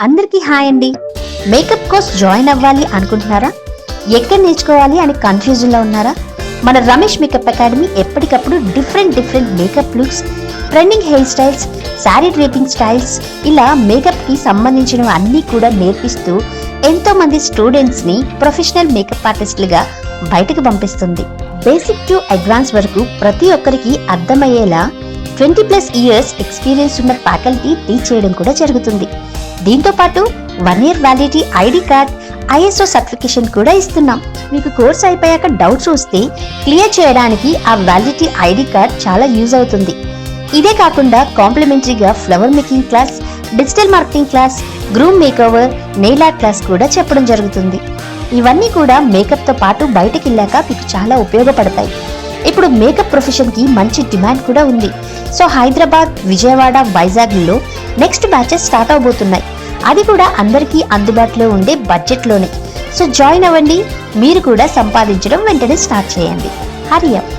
అందరికీ హాయ్ అండి. Makeup course join అవ్వాలి అనుకుంటున్నారా? ఎక్కడ నేర్చుకోవాలి అని కన్ఫ్యూజన్ లో ఉన్నారా? మన రమేష్ మేకప్ అకాడమీ ఎప్పటికప్పుడు different makeup looks, trending hair styles, sari draping styles, ఇలా మేకప్ కి సంబంధించిన అన్ని కూడా నేర్పిస్తూ ఎంతో మంది స్టూడెంట్స్ ని ప్రొఫెషనల్ మేకప్ ఆర్టిస్టులుగా బయటకు పంపిస్తుంది. బేసిక్ టు అడ్వాన్స్ వరకు ప్రతి ఒక్కరికి అర్థమయ్యేలా 20+ ఇయర్స్ ఎక్స్పీరియన్స్ ఉన్న ఫ్యాకల్టీ టీచ్ చేయడం కూడా జరుగుతుంది. దీంతో పాటు 1 year validity ID card, ISO certification కూడా ఇస్తున్నాం. మీకు కోర్స్ అయిపోయాక డౌట్స్ వస్తే క్లియర్ చేయడానికి ఆ వ్యాలిడిటీ ఐడి కార్డ్ చాలా యూజ్ అవుతుంది. ఇదే కాకుండా కాంప్లిమెంటరీగా flower making class, digital marketing class, groom makeover, nail art class కూడా చెప్పడం జరుగుతుంది. ఇవన్నీ కూడా మేకప్ తో పాటు బయటకు వెళ్ళాక మీకు చాలా ఉపయోగపడతాయి. ఇప్పుడు మేకప్ ప్రొఫెషన్ కి మంచి డిమాండ్ కూడా ఉంది. సో హైదరాబాద్, విజయవాడ, వైజాగ్ లో నెక్స్ట్ బ్యాచెస్ స్టార్ట్ అవబోతున్నాయి. అది కూడా అందరికీ అందుబాటులో ఉండే బడ్జెట్ లోనే. సో జాయిన్ అవ్వండి. మీరు కూడా సంపాదించడం వెంటనే స్టార్ట్ చేయండి. హరి అప్.